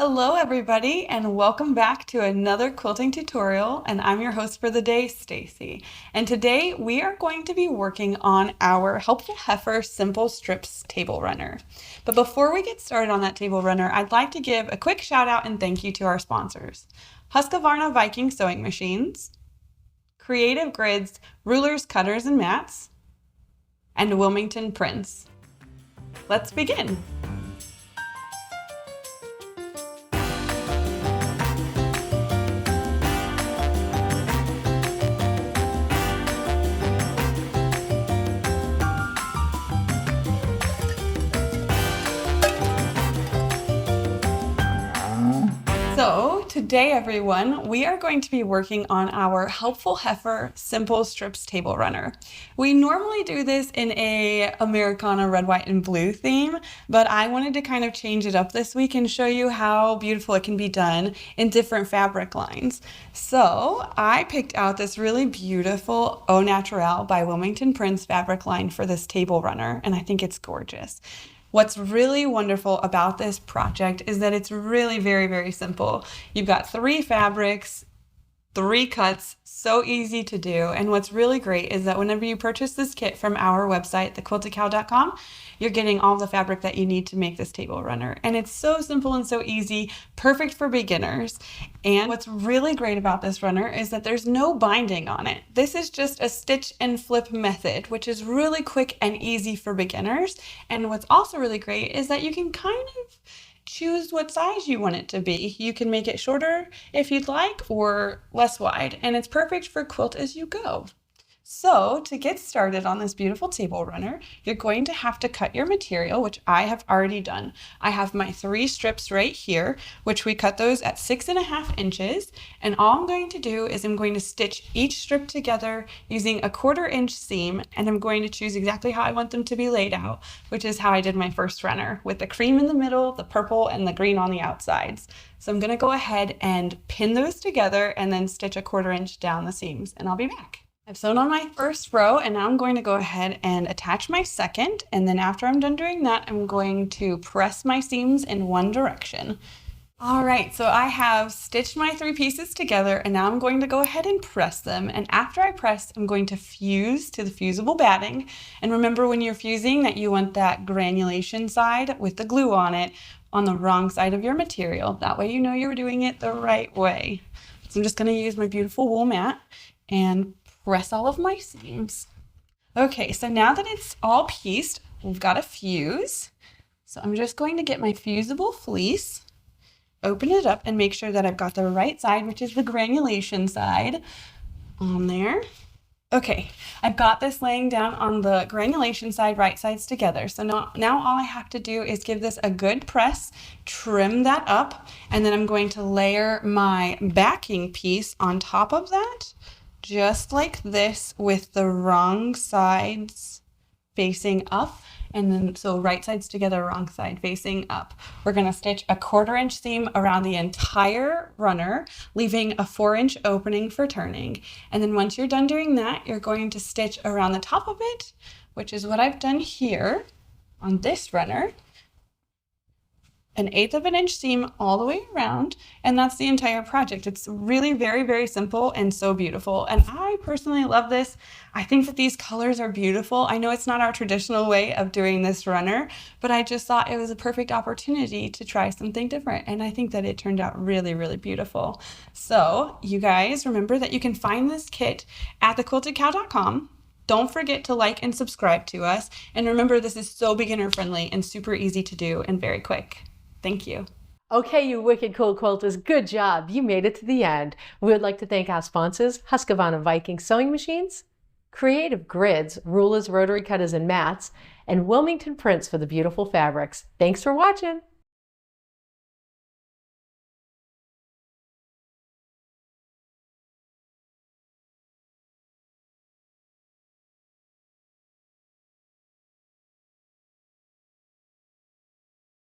Hello everybody and welcome back to another quilting tutorial, and I'm your host for the day, Stacy. And today we are going to be working on our Helpful Heifer Simple Strips table runner. But before we get started on that table runner, I'd like to give a quick shout out and thank you to our sponsors. Husqvarna Viking Sewing Machines, Creative Grids Rulers, Cutters, and Mats, and Wilmington Prints. Let's begin. So today, everyone, we are going to be working on our Helpful Heifer Simple Strips table runner. We normally do this in a Americana red, white, and blue theme, but I wanted to kind of change it up this week and show you how beautiful it can be done in different fabric lines. So I picked out this really beautiful Au Naturel by Wilmington Prints fabric line for this table runner, and I think it's gorgeous. What's really wonderful about this project is that it's really very simple. You've got 3 fabrics, 3 cuts, so easy to do. And what's really great is that whenever you purchase this kit from our website, thequiltedcow.com, you're getting all the fabric that you need to make this table runner. And it's so simple and so easy, perfect for beginners. And what's really great about this runner is that there's no binding on it. This is just a stitch and flip method, which is really quick and easy for beginners. And what's also really great is that you can kind of choose what size you want it to be. You can make it shorter if you'd like, or less wide, and it's perfect for quilt as you go. So to get started on this beautiful table runner, you're going to have to cut your material, which I have already done. I have my 3 strips right here, which we cut those at 6.5 inches. And all I'm going to do is I'm going to stitch each strip together using a 1/4 inch seam, and I'm going to choose exactly how I want them to be laid out, which is how I did my first runner, with the cream in the middle, the purple, and the green on the outsides. So I'm going to go ahead and pin those together and then stitch a 1/4 inch down the seams, and I'll be back. I've sewn on my first row, and now I'm going to go ahead and attach my second, and then after I'm done doing that, I'm going to press my seams in one direction. All right, so I have stitched my 3 pieces together, and now I'm going to go ahead and press them. And after I press, I'm going to fuse to the fusible batting. And remember, when you're fusing, that you want that granulation side with the glue on it on the wrong side of your material. That way you know you're doing it the right way. So I'm just going to use my beautiful wool mat and press all of my seams. Okay, so now that it's all pieced, we've got a fuse. So I'm just going to get my fusible fleece, open it up, and make sure that I've got the right side, which is the granulation side, on there. Okay, I've got this laying down on the granulation side, right sides together. So now all I have to do is give this a good press, trim that up, and then I'm going to layer my backing piece on top of that, just like this, with the wrong sides facing up, and then so right sides together, wrong side facing up. We're going to stitch a 1/4 inch seam around the entire runner, leaving a 4 inch opening for turning. And then once you're done doing that, you're going to stitch around the top of it, which is what I've done here on this runner, an 1/8 of an inch seam all the way around, and that's the entire project. It's really very simple and so beautiful, and I personally love this. I think that these colors are beautiful. I know it's not our traditional way of doing this runner, but I just thought it was a perfect opportunity to try something different, and I think that it turned out really beautiful. So you guys remember that you can find this kit at thequiltedcow.com. Don't forget to like and subscribe to us, and remember, this is so beginner friendly and super easy to do and very quick. Thank you. Okay, you wicked cool quilters, good job. You made it to the end. We would like to thank our sponsors, Husqvarna Viking Sewing Machines, Creative Grids, Rulers, Rotary Cutters, and Mats, and Wilmington Prints for the beautiful fabrics. Thanks for watching.